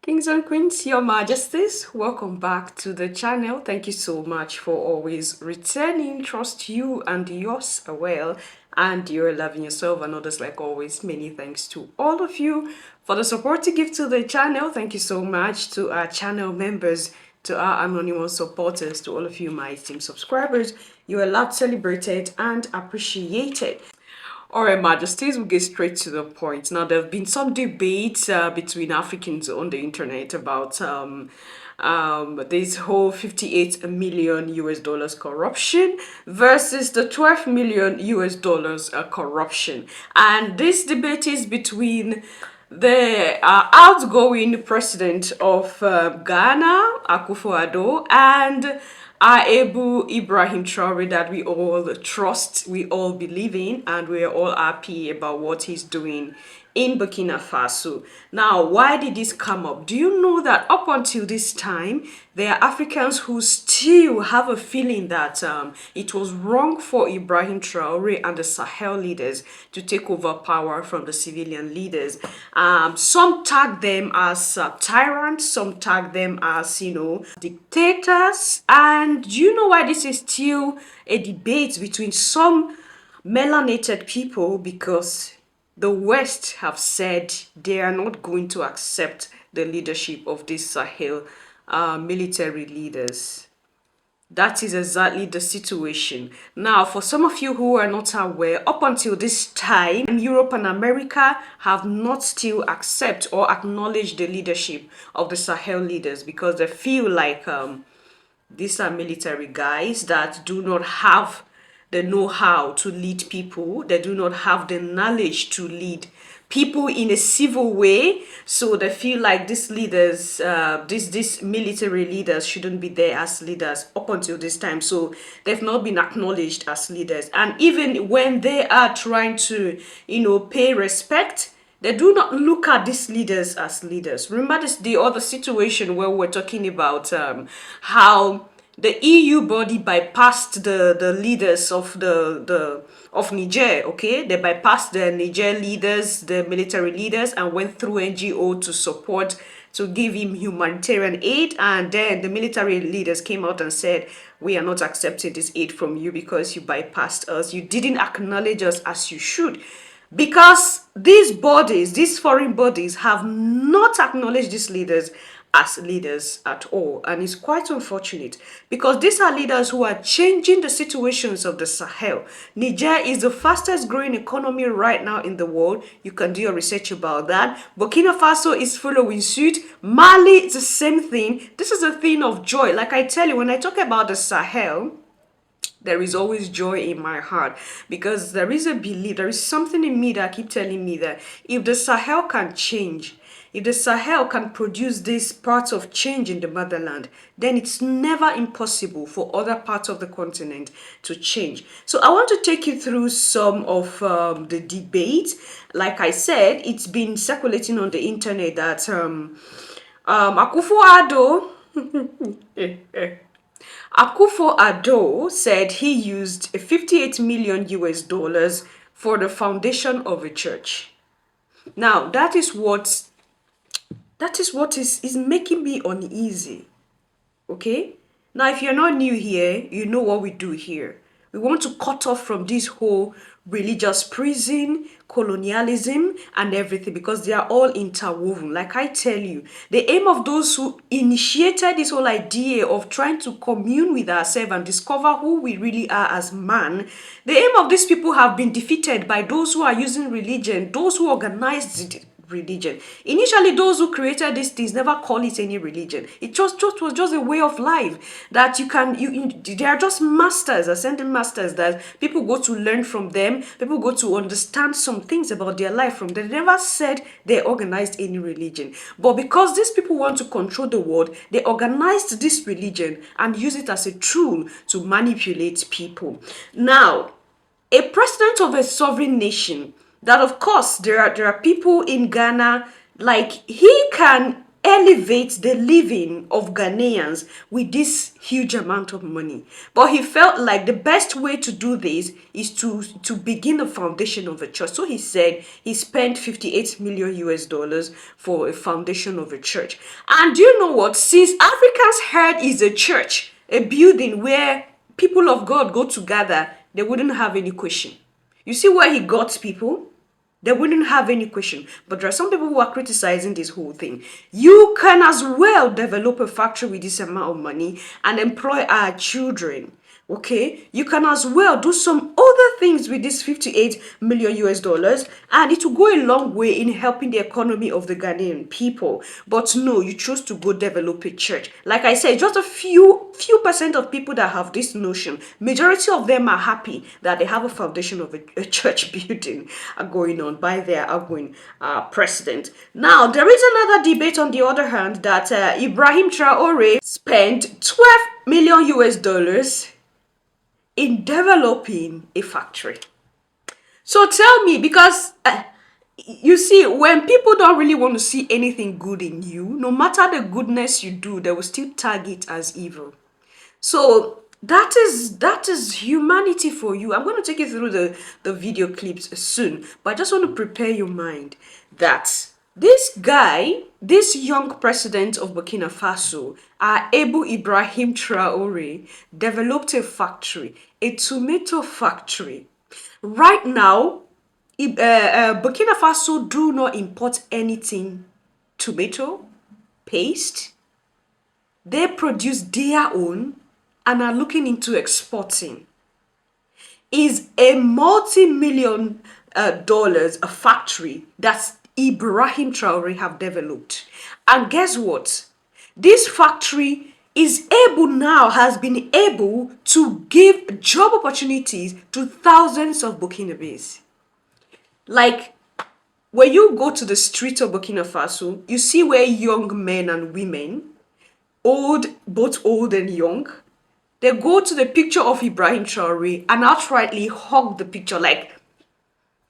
Kings and Queens, Your Majesties, welcome back to the channel. Thank you so much for always returning. Trust you and yours are well, and you're loving yourself and others like always. Many thanks to all of you for the support you give to the channel. Thank you so much to our channel members, to our anonymous supporters, to all of you, my esteemed subscribers. You are loved, celebrated, and appreciated. All right, Majesties, we'll get straight to the point. Now, there have been some debates between Africans on the internet about this whole 58 million US dollars corruption versus the 12 million US dollars corruption. And this debate is between the outgoing president of Ghana, Akufo Addo, and Ibrahim Traore, that we all trust, we all believe in, and we're all happy about what he's doing in Burkina Faso. Now, why did this come up? Do you know that up until this time, there are Africans who still have a feeling that it was wrong for Ibrahim Traore and the Sahel leaders to take over power from the civilian leaders. Some tag them as tyrants, some tag them as, dictators. And do you know why this is still a debate between some melanated people? Because the West have said they are not going to accept the leadership of these Sahel military leaders. That is exactly the situation. Now, for some of you who are not aware, up until this time, Europe and America have not still accept or acknowledged the leadership of the Sahel leaders because they feel like these are military guys that do not have the know-how to lead people. They do not have the knowledge to lead people in a civil way. So they feel like these leaders, these military leaders shouldn't be there as leaders up until this time. So they've not been acknowledged as leaders. And even when they are trying to, pay respect, they do not look at these leaders as leaders. Remember the other situation where we're talking about how the EU body bypassed the leaders of of Niger, okay? They bypassed the Niger leaders, the military leaders, and went through NGO to support, to give him humanitarian aid. And then the military leaders came out and said, we are not accepting this aid from you because you bypassed us. You didn't acknowledge us as you should. Because these bodies, these foreign bodies, have not acknowledged these leaders as leaders at all. And it's quite unfortunate because these are leaders who are changing the situations of the Sahel. Niger is the fastest growing economy right now in the world. You can do your research about that. Burkina Faso is following suit. Mali is the same thing. This is a thing of joy. Like I tell you, when I talk about the Sahel, there is always joy in my heart because there is a belief, there is something in me that keep telling me that if the Sahel can change, if the Sahel can produce these parts of change in the motherland, then it's never impossible for other parts of the continent to change. So I want to take you through some of the debate. Like I said, it's been circulating on the internet that Akufo Addo Akufo Addo said he used 58 million US dollars for the foundation of a church. Now, that is what is making me uneasy. Okay? Now, if you're not new here, you know what we do here. We want to cut off from this whole religious prison, colonialism, and everything because they are all interwoven. Like I tell you, the aim of those who initiated this whole idea of trying to commune with ourselves and discover who we really are as man, the aim of these people have been defeated by those who are using religion, those who organized it. Religion. Initially, those who created these things never call it any religion. It was just a way of life that they are just masters, ascending masters that people go to learn from them. People go to understand some things about their life from them. They never said they organized any religion. But because these people want to control the world, they organized this religion and use it as a tool to manipulate people. Now, a president of a sovereign nation, that of course there are people in Ghana, like he can elevate the living of Ghanaians with this huge amount of money. But he felt like the best way to do this is to begin the foundation of a church. So he said he spent 58 million US dollars for a foundation of a church. And do you know what? Since Africa's head is a church, a building where people of God go to gather, they wouldn't have any question. You see where he got people? They wouldn't have any question. But there are some people who are criticizing this whole thing. You can as well develop a factory with this amount of money and employ our children. Okay, you can as well do some other things with this 58 million US dollars, and it will go a long way in helping the economy of the Ghanaian people. But no, you chose to go develop a church. Like I said, just a few percent of people that have this notion. Majority of them are happy that they have a foundation of a church building going on by their outgoing president. Now, there is another debate on the other hand that Ibrahim Traore spent 12 million US dollars in developing a factory. So tell me, because you see, when people don't really want to see anything good in you, no matter the goodness you do, they will still tag it as evil. So that is humanity for you. I'm going to take you through the video clips soon, but I just want to prepare your mind that this guy, this young president of Burkina Faso, Ibrahim Traore, developed a factory, a tomato factory. Right now, Burkina Faso do not import anything tomato paste. They produce their own and are looking into exporting. Is a multi-million dollars a factory that's Ibrahim Traore have developed. And guess what? This factory has been able to give job opportunities to thousands of Burkinabés. Like, when you go to the streets of Burkina Faso, you see where young men and women, both old and young, they go to the picture of Ibrahim Traore and outrightly hug the picture. Like,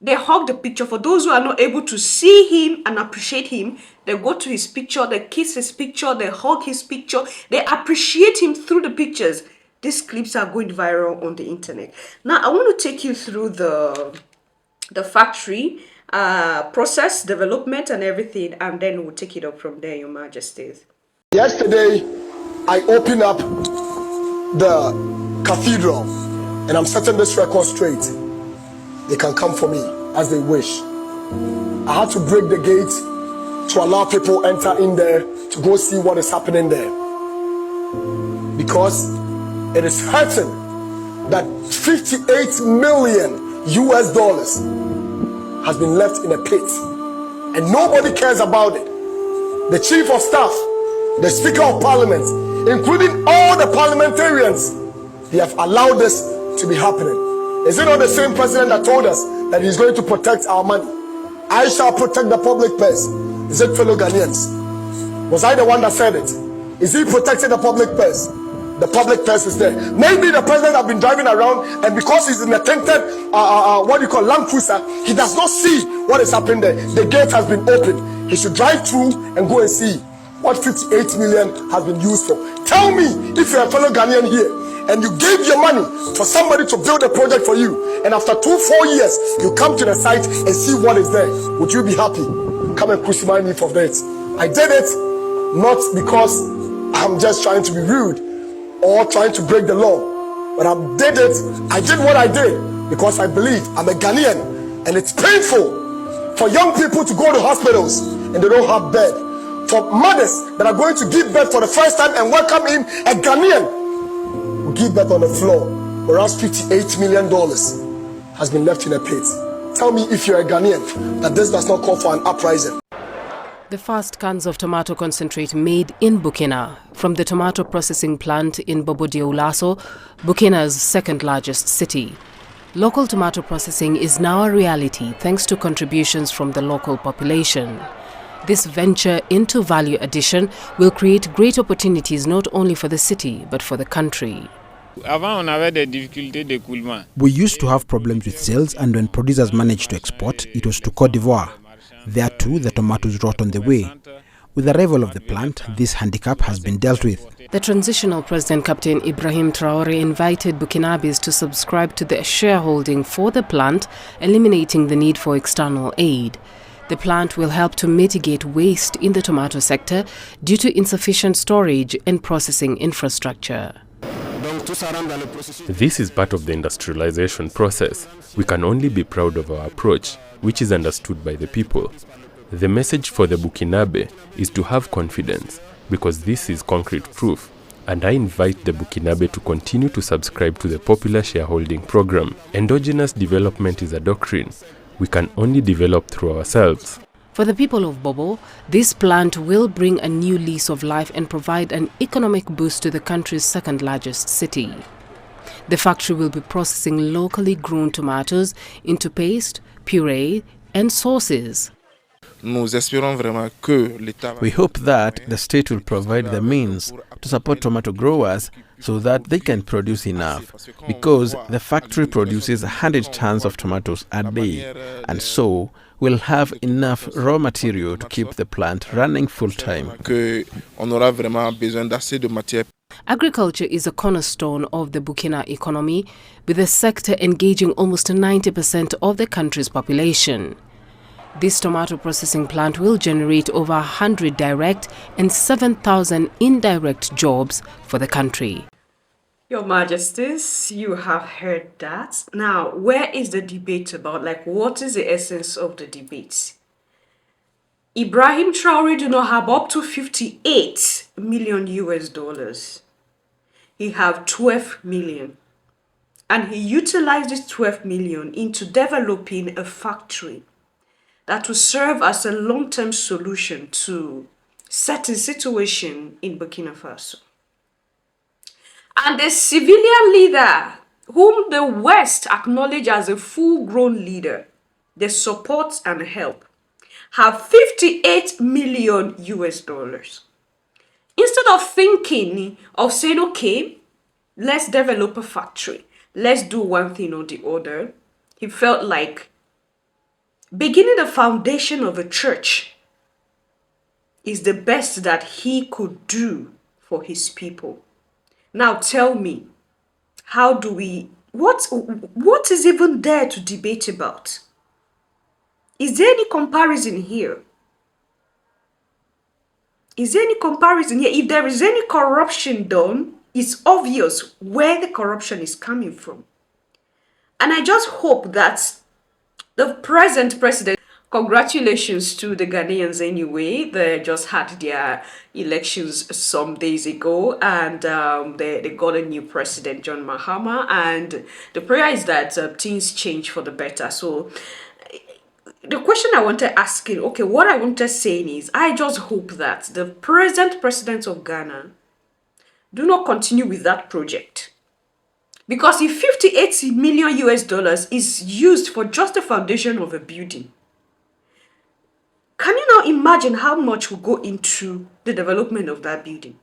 they hug the picture. For those who are not able to see him and appreciate him, they go to his picture, they kiss his picture, they hug his picture, they appreciate him through the pictures. These clips are going viral on the internet. Now, I want to take you through the factory process, development and everything, and then we'll take it up from there, Your Majesties. Yesterday, I opened up the cathedral, and I'm setting this record straight. They can come for me as they wish. I had to break the gate to allow people enter in there to go see what is happening there, because it is hurting that 58 million US dollars has been left in a pit and nobody cares about it. The chief of staff, the speaker of parliament, including all the parliamentarians, they have allowed this to be happening. Is it not the same president that told us that he's going to protect our money? I shall protect the public purse. Is it, fellow Ghanaians? Was I the one that said it? Is he protecting the public purse? The public purse is there. Maybe the president has been driving around, and because he's in a tinted, Land Cruiser, he does not see what is happening there. The gate has been opened. He should drive through and go and see what 58 million has been used for. Tell me, if you're a fellow Ghanaian here, and you gave your money for somebody to build a project for you, and after 2-4 years you come to the site and see what is there, would you be happy? Come and crucify me for that. I did it not because I'm just trying to be rude or trying to break the law, but I did what I did because I believe I'm a Ghanaian, and it's painful for young people to go to hospitals and they don't have bed, for mothers that are going to give birth for the first time and welcome in a Ghanaian give birth on the floor, whereas $58 million has been left in a pit. Tell me, if you're a Ghanaian, that this does not call for an uprising. The first cans of tomato concentrate made in Burkina from the tomato processing plant in Bobo Dioulasso, Burkina's second largest city. Local tomato processing is now a reality thanks to contributions from the local population. This venture into value addition will create great opportunities not only for the city but for the country. We used to have problems with sales, and when producers managed to export, it was to Cote d'Ivoire. There too, the tomatoes rot on the way. With the arrival of the plant, this handicap has been dealt with. The transitional president, Captain Ibrahim Traore, invited Burkinabes to subscribe to the shareholding for the plant, eliminating the need for external aid. The plant will help to mitigate waste in the tomato sector due to insufficient storage and processing infrastructure. This is part of the industrialization process. We can only be proud of our approach, which is understood by the people. The message for the Burkinabe is to have confidence, because this is concrete proof, and I invite the Burkinabe to continue to subscribe to the popular shareholding program. Endogenous development is a doctrine. We can only develop through ourselves. For the people of Bobo, this plant will bring a new lease of life and provide an economic boost to the country's second largest city. The factory will be processing locally grown tomatoes into paste, puree, and sauces. We hope that the state will provide the means to support tomato growers so that they can produce enough, because the factory produces 100 tons of tomatoes a day, and so we'll have enough raw material to keep the plant running full-time. Agriculture is a cornerstone of the Burkina economy, with the sector engaging almost 90% of the country's population. This tomato processing plant will generate over 100 direct and 7,000 indirect jobs for the country. Your Majesties, you have heard that. Now, where is the debate about? Like, what is the essence of the debate? Ibrahim Traore do not have up to 58 million US dollars. He have 12 million. And he utilized this 12 million into developing a factory that will serve as a long-term solution to certain situation in Burkina Faso. And the civilian leader, whom the West acknowledge as a full-grown leader, they support and help, have 58 million US dollars. Instead of thinking of saying, okay, let's develop a factory, let's do one thing or the other, he felt like beginning the foundation of a church is the best that he could do for his people. Now tell me, how do we, what is even there to debate about? Is there any comparison here? Is there any comparison here? If there is any corruption done, it's obvious where the corruption is coming from. And I just hope that the present president, congratulations to the Ghanaians anyway. They just had their elections some days ago, and they got a new president, John Mahama. And the prayer is that things change for the better. So the question I wanted asking, okay, what I wanted saying is, I just hope that the present president of Ghana do not continue with that project. Because if 58 million US dollars is used for just the foundation of a building, can you now imagine how much will go into the development of that building?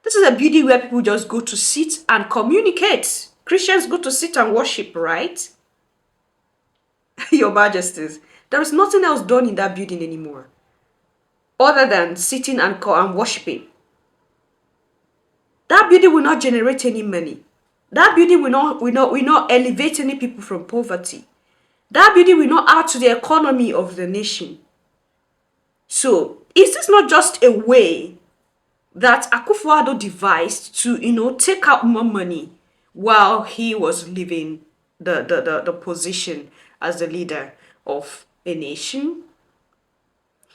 This is a building where people just go to sit and communicate. Christians go to sit and worship, right? Your Majesties, there is nothing else done in that building anymore, other than sitting and worshiping. That building will not generate any money. That building will not elevate any people from poverty. That building will not add to the economy of the nation. So, is this not just a way that Akufo Addo devised to, take out more money while he was leaving the position as the leader of a nation?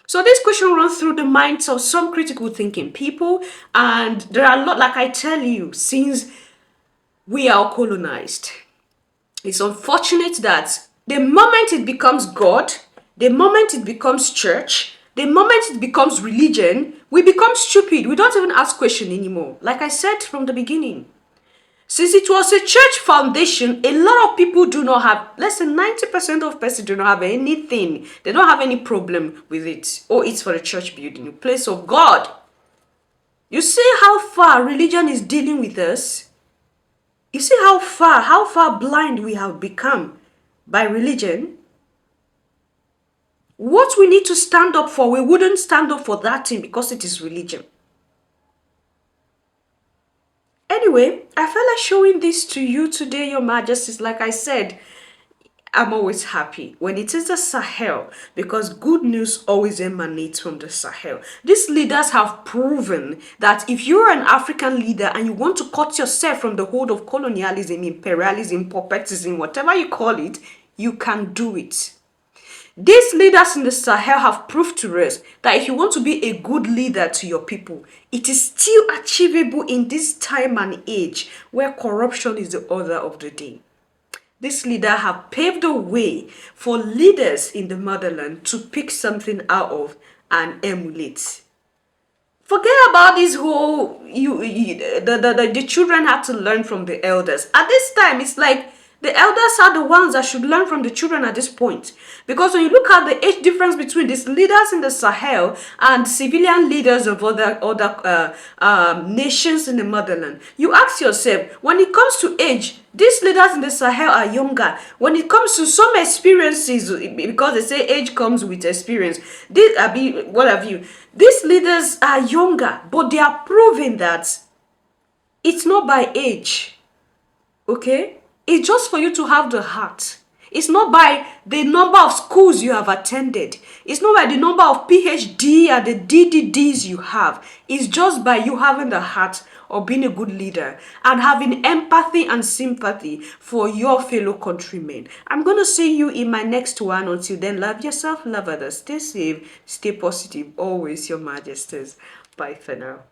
So this question runs through the minds of some critical thinking people, and there are a lot, like I tell you, since we are colonized. It's unfortunate that the moment it becomes God, the moment it becomes church, the moment it becomes religion, we become stupid. We don't even ask questions anymore. Like I said from the beginning, since it was a church foundation, a lot of people do not have, less than 90% of persons do not have anything. They don't have any problem with it. Oh, it's for a church building, a place of God. You see how far religion is dealing with us? You see how far blind we have become by religion? What we need to stand up for, we wouldn't stand up for that thing because it is religion. Anyway, I felt like showing this to you today, Your Majesties. Like I said, I'm always happy when it is the Sahel because good news always emanates from the Sahel. These leaders have proven that if you're an African leader and you want to cut yourself from the hold of colonialism, imperialism, puppetism, whatever you call it, you can do it. These leaders in the Sahel have proved to us that if you want to be a good leader to your people, it is still achievable in this time and age where corruption is the order of the day. This leader have paved the way for leaders in the motherland to pick something out of and emulate. Forget about this whole the children have to learn from the elders. At this time, it's like the elders are the ones that should learn from the children at this point. Because when you look at the age difference between these leaders in the Sahel and civilian leaders of other nations in the motherland, you ask yourself, when it comes to age, these leaders in the Sahel are younger. When it comes to some experiences, because they say age comes with experience, these leaders are younger, but they are proving that it's not by age, okay? It's just for you to have the heart. It's not by the number of schools you have attended. It's not by the number of PhD and the DDDs you have. It's just by you having the heart of being a good leader and having empathy and sympathy for your fellow countrymen. I'm going to see you in my next one. Until then, love yourself, love others. Stay safe, stay positive. Always, Your Majesties. Bye for now.